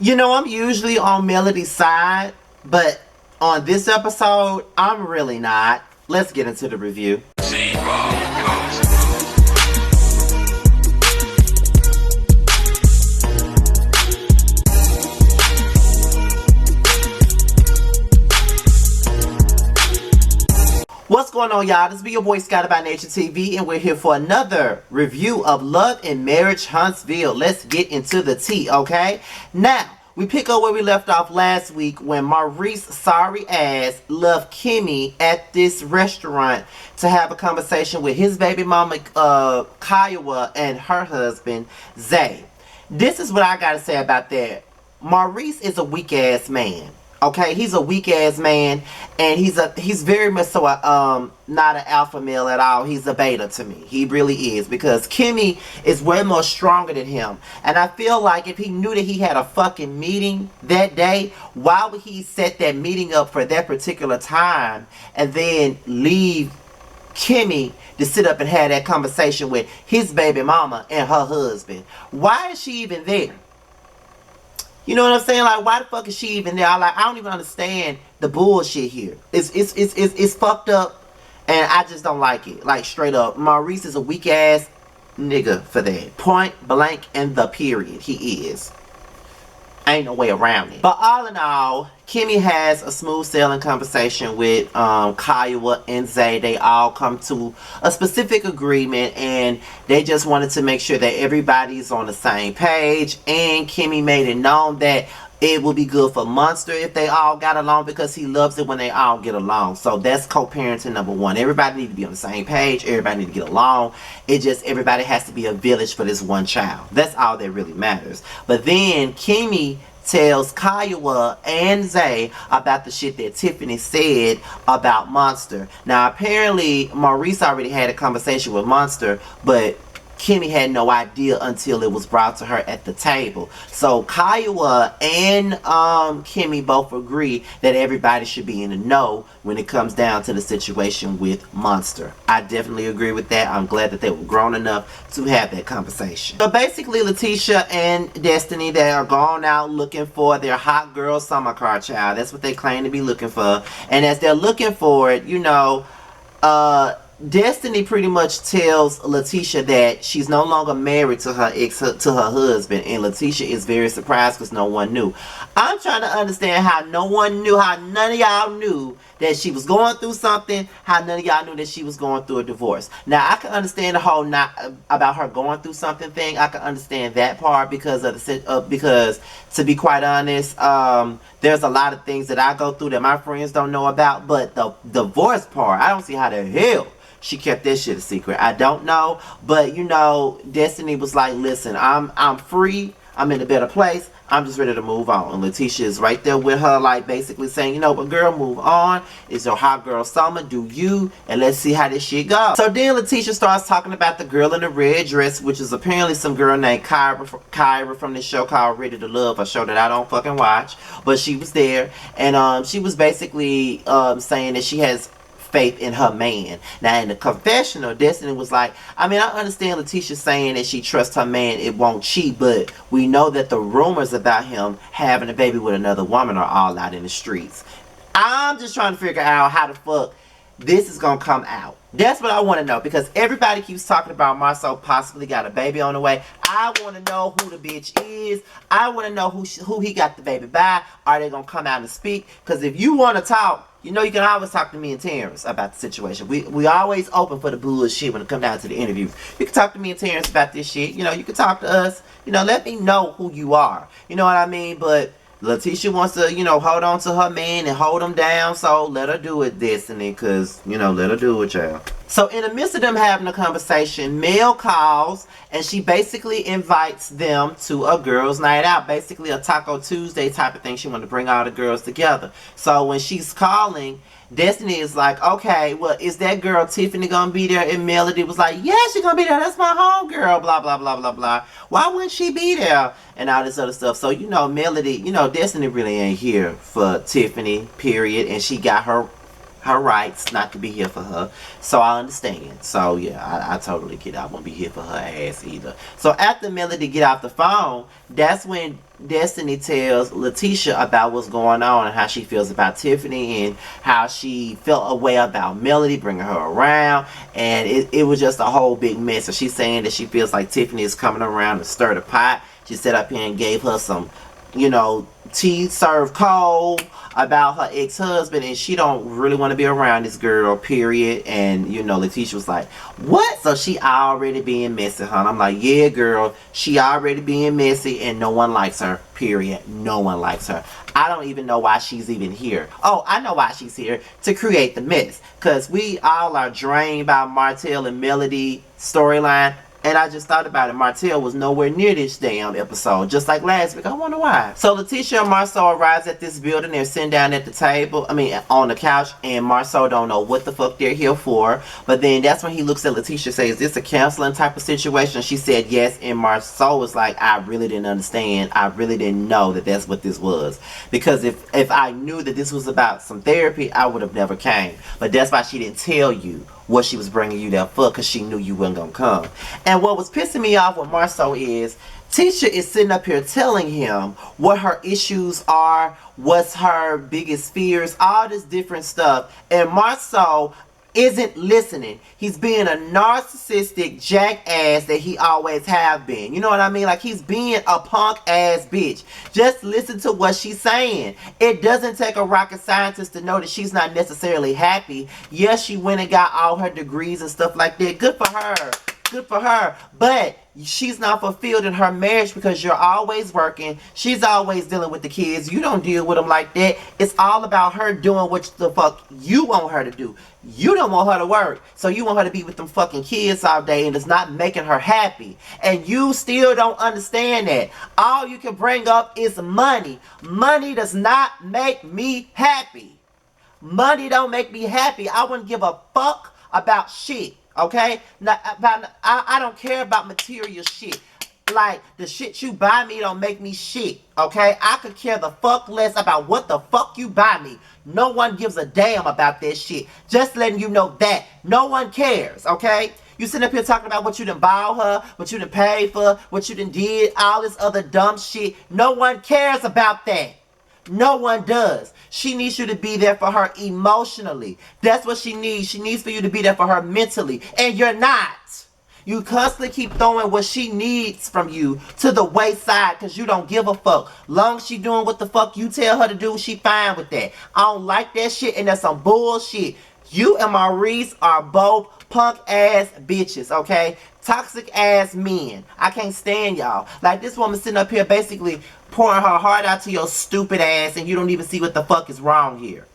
You know, I'm usually on Melody's side, but on this episode, I'm really not. Let's get into the review. What's going on, y'all? This be your boy Scotty by Nature TV, and we're here for another review of Love and Marriage Huntsville. Let's get into the tea, okay? Now, we pick up where we left off last week when Maurice, sorry ass, left Kimmy at this restaurant to have a conversation with his baby mama, Kiowa, and her husband, Zay. This is what I gotta say about that. Maurice is a weak ass man. Okay, he's a weak ass man, and he's very much so not an alpha male at all. He's a beta to me. He really is, because Kimmy is way more stronger than him. And I feel like if he knew that he had a fucking meeting that day, why would he set that meeting up for that particular time and then leave Kimmy to sit up and have that conversation with his baby mama and her husband? Why is she even there? You know what I'm saying? Like, why the fuck is she even there? I don't even understand the bullshit here. It's fucked up, and I just don't like it. Like, straight up, Maurice is a weak ass nigga for that. Point blank and the period. He is. Ain't no way around it. But all in all, Kimmy has a smooth sailing conversation with Kiowa and Zay. They all come to a specific agreement, and they just wanted to make sure that everybody's on the same page. And Kimmy made it known that it would be good for Monster if they all got along, because he loves it when they all get along. So that's co-parenting number one. Everybody need to be on the same page. Everybody need to get along. It just, everybody has to be a village for this one child. That's all that really matters. But then Kimmy tells Kiowa and Zay about the shit that Tiffany said about Monster. Now, apparently, Maurice already had a conversation with Monster, but Kimmy had no idea until it was brought to her at the table. So Kiowa and Kimmy both agree that everybody should be in the know when it comes down to the situation with Monster. I definitely agree with that. I'm glad that they were grown enough to have that conversation. So basically, Latisha and Destiny, they are going out looking for their hot girl summer car child. That's what they claim to be looking for. And as they're looking for it, you know, Destiny pretty much tells Latisha that she's no longer married to her husband, and Latisha is very surprised because no one knew. I'm trying to understand how no one knew, how none of y'all knew that she was going through something, how none of y'all knew that she was going through a divorce. Now, I can understand the whole not about her going through something thing. I can understand that part because of because, to be quite honest, there's a lot of things that I go through that my friends don't know about, but the divorce part, I don't see how the hell she kept that shit a secret. I don't know. But, you know, Destiny was like, listen, I'm free. I'm in a better place. I'm just ready to move on. And Latisha is right there with her, like, basically saying, you know, but girl, move on. It's your hot girl summer. Do you. And let's see how this shit goes. So then Latisha starts talking about the girl in the red dress, which is apparently some girl named Kyra from this show called Ready to Love, a show that I don't fucking watch. But she was there. And she was basically saying that she has faith in her man. Now, in the confessional, Destiny was like, I mean, I understand Latisha saying that she trusts her man, it won't cheat, but we know that the rumors about him having a baby with another woman are all out in the streets. I'm just trying to figure out how the fuck this is gonna come out. That's what I want to know, because everybody keeps talking about Marceau possibly got a baby on the way. I want to know who the bitch is. I want to know who he got the baby by. Are they gonna come out and speak? Because if you want to talk, you know, you can always talk to me and Terrence about the situation. We always open for the bullshit when it comes down to the interviews. You can talk to me and Terrence about this shit. You know, you can talk to us. You know, let me know who you are. You know what I mean? But Latisha wants to, you know, hold on to her man and hold him down. So let her do it, Destiny, because, you know, let her do it, y'all. So in the midst of them having a conversation, Mel calls and she basically invites them to a girls' night out. Basically a Taco Tuesday type of thing. She wanted to bring all the girls together. So when she's calling, Destiny is like, okay, well, is that girl Tiffany gonna be there? And Melody was like, yeah, she's gonna be there. That's my homegirl, blah, blah, blah, blah, blah. Why wouldn't she be there? And all this other stuff. So, you know, Melody, you know, Destiny really ain't here for Tiffany, period. And she got her her rights not to be here for her. So I understand. So yeah, I totally get it. I won't be here for her ass either. So after Melody get off the phone, that's when Destiny tells Latisha about what's going on and how she feels about Tiffany and how she felt a way about Melody bringing her around, and it was just a whole big mess. So she's saying that she feels like Tiffany is coming around to stir the pot. She sat up here and gave her some, tea served cold about her ex-husband, and she don't really want to be around this girl, period. And Latisha was like, what? So she already being messy, huh? I'm like, yeah, girl, she already being messy, and no one likes her, period. No one likes her. I don't even know why she's even here. Oh, I know why she's here, to create the mess, because we all are drained by Martell and Melody storyline. And I just thought about it. Martell was nowhere near this damn episode, just like last week. I wonder why. So Latisha and Marceau arrives at this building. They're sitting down at the table, on the couch, and Marceau don't know what the fuck they're here for. But then that's when he looks at Latisha and says, is this a counseling type of situation? She said yes, and Marceau was like, I really didn't understand. I really didn't know that that's what this was. Because if I knew that this was about some therapy, I would have never came. But that's why she didn't tell you what she was bringing you there for, because she knew you weren't gonna come. And what was pissing me off with Marceau is Tisha is sitting up here telling him what her issues are, what's her biggest fears, all this different stuff, and Marceau isn't listening. He's being a narcissistic jackass that he always have been. You know what I mean? Like, he's being a punk ass bitch. Just listen to what she's saying. It doesn't take a rocket scientist to know that she's not necessarily happy. Yes, she went and got all her degrees and stuff like that. Good for her. Good for her. But she's not fulfilled in her marriage because you're always working. She's always dealing with the kids. You don't deal with them like that. It's all about her doing what the fuck you want her to do. You don't want her to work. So you want her to be with them fucking kids all day, and it's not making her happy. And you still don't understand that. All you can bring up is money. Money does not make me happy. Money don't make me happy. I wouldn't give a fuck about shit. Okay? I don't care about material shit. Like, the shit you buy me don't make me shit. Okay? I could care the fuck less about what the fuck you buy me. No one gives a damn about that shit. Just letting you know that. No one cares. Okay? You sitting up here talking about what you done bought her, what you done paid for, what you done did, all this other dumb shit. No one cares about that. No one does. She needs you to be there for her emotionally. That's what she needs. She needs for you to be there for her mentally. And you're not. You constantly keep throwing what she needs from you to the wayside because you don't give a fuck. Long as she doing what the fuck you tell her to do, she fine with that. I don't like that shit, and that's some bullshit. You and Maurice are both punk ass bitches, okay? Toxic ass men. I can't stand y'all. Like, this woman sitting up here basically pouring her heart out to your stupid ass, and you don't even see what the fuck is wrong here.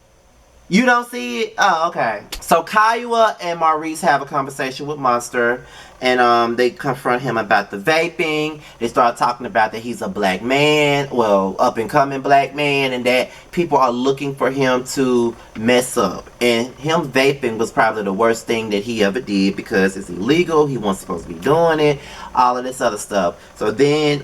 You don't see it? Oh, okay. So Kiowa and Maurice have a conversation with Monster, and they confront him about the vaping. They start talking about that he's a black man, well, up and coming black man, and that people are looking for him to mess up. And him vaping was probably the worst thing that he ever did because it's illegal. He wasn't supposed to be doing it. All of this other stuff. So then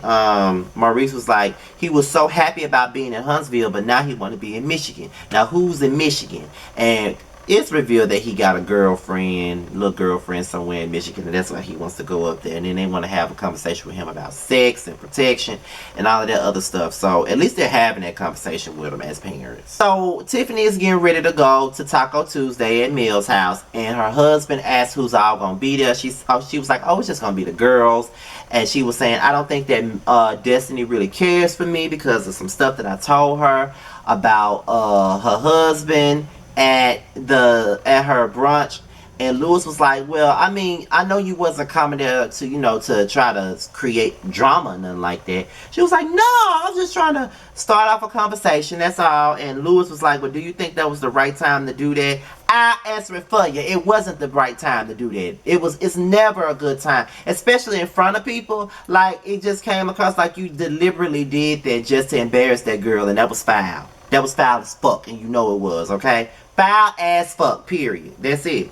Maurice was like, he was so happy about being in Huntsville, but now he want to be in Michigan. Now who's in Michigan? And it's revealed that he got a little girlfriend somewhere in Michigan, and that's why he wants to go up there. And then they want to have a conversation with him about sex and protection and all of that other stuff. So at least they're having that conversation with him as parents. So Tiffany is getting ready to go to Taco Tuesday at Mill's house, and her husband asked who's all gonna be there. She was like, oh, it's just gonna be the girls. And she was saying, I don't think that Destiny really cares for me because of some stuff that I told her about her husband at her brunch. And Lewis was like, well, I mean, I know you wasn't coming there to try to create drama and nothing like that. She was like, no, I was just trying to start off a conversation, that's all. And Lewis was like, well, do you think that was the right time to do that? I answer it for you. It wasn't the right time to do that. It's never a good time, especially in front of people. Like, it just came across like you deliberately did that just to embarrass that girl, and that was foul. That was foul as fuck, and you know it was, okay? Foul as fuck, period. That's it.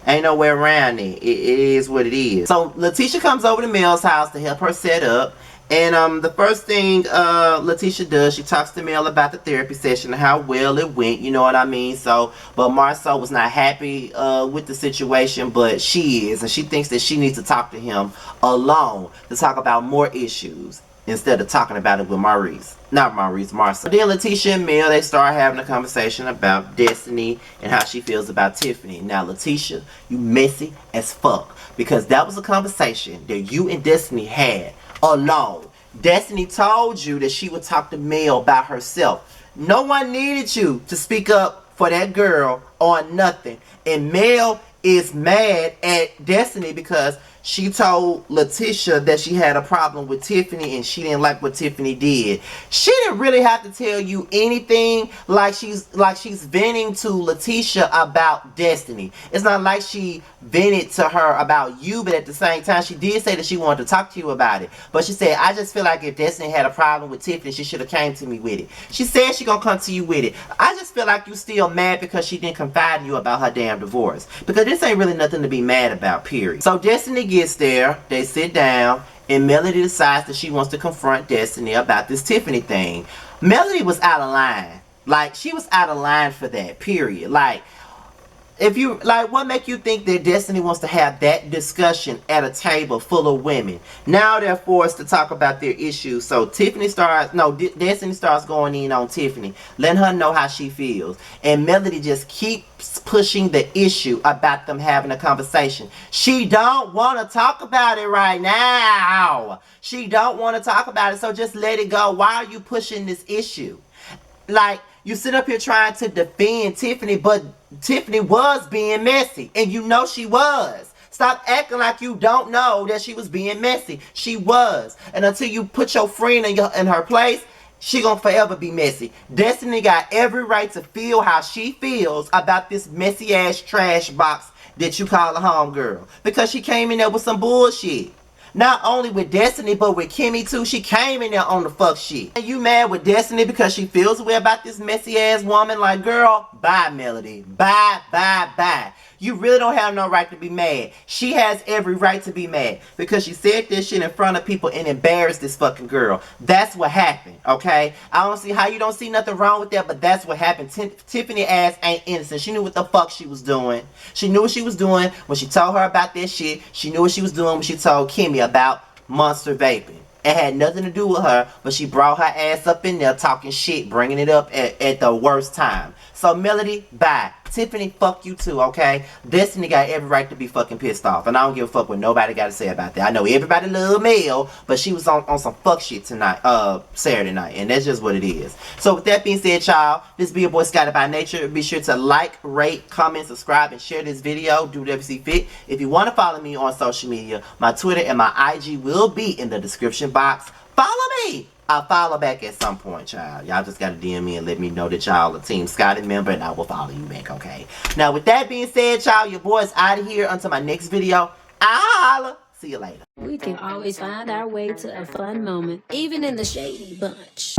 Ain't no way around it. It is what it is. So Latisha comes over to Mel's house to help her set up. And the first thing Latisha does, she talks to Mel about the therapy session and how well it went, you know what I mean? So, but Marceau was not happy with the situation, but she is, and she thinks that she needs to talk to him alone to talk about more issues instead of talking about it with Maurice. Not Maurice, Marceau. Then Latisha and Mel, they start having a conversation about Destiny and how she feels about Tiffany. Now, Latisha, you messy as fuck, because that was a conversation that you and Destiny had alone. Destiny told you that she would talk to Mel about herself. No one needed you to speak up for that girl on nothing. And Mel is mad at Destiny because she told Latisha that she had a problem with Tiffany and she didn't like what Tiffany did. She didn't really have to tell you anything, like she's venting to Latisha about Destiny. It's not like she vented to her about you, but at the same time she did say that she wanted to talk to you about it. But she said, I just feel like if Destiny had a problem with Tiffany, she should have came to me with it. She said she gonna come to you with it. I just feel like you still mad because she didn't confide in you about her damn divorce. Because this ain't really nothing to be mad about, period. So Destiny gets there, they sit down, and Melody decides that she wants to confront Destiny about this Tiffany thing. Melody was out of line. Like, she was out of line for that, period. Like, if you, like, what make you think that Destiny wants to have that discussion at a table full of women? Now they're forced to talk about their issues. So Destiny starts going in on Tiffany, letting her know how she feels. And Melody just keeps pushing the issue about them having a conversation. She don't want to talk about it right now. She don't want to talk about it, so just let it go. Why are you pushing this issue? Like, you sit up here trying to defend Tiffany, but Tiffany was being messy, and you know she was. Stop acting like you don't know that she was being messy. She was. And until you put your friend in her place, she gonna forever be messy. Destiny got every right to feel how she feels about this messy ass trash box that you call a homegirl, because she came in there with some bullshit. Not only with Destiny, but with Kimmy too. She came in there on the fuck shit. And you mad with Destiny because she feels way about this messy ass woman? Like, girl, bye, Melody. Bye, bye, bye. You really don't have no right to be mad. She has every right to be mad because she said this shit in front of people and embarrassed this fucking girl. That's what happened, okay? I don't see how you don't see nothing wrong with that, but that's what happened. Tiffany ass ain't innocent. She knew what the fuck she was doing. She knew what she was doing when she told her about this shit. She knew what she was doing when she told Kimmy about monster vaping. It had nothing to do with her, but she brought her ass up in there talking shit, bringing it up at the worst time. So Melody, bye. Tiffany, fuck you too, okay? Destiny got every right to be fucking pissed off, and I don't give a fuck what nobody got to say about that. I know everybody love Mel, but she was on some fuck shit tonight, Saturday night, and that's just what it is. So with that being said, y'all, this be your boy Scotty by Nature. Be sure to like, rate, comment, subscribe, and share this video. Do whatever you see fit. If you want to follow me on social media, my Twitter and my IG will be in the description box. Follow me. I'll follow back at some point, child. Y'all just gotta DM me and let me know that y'all a Team Scotty member, and I will follow you back, okay? Now, with that being said, y'all, your boy's out of here until my next video. I'll see you later. We can always find our way to a fun moment, even in the shady bunch.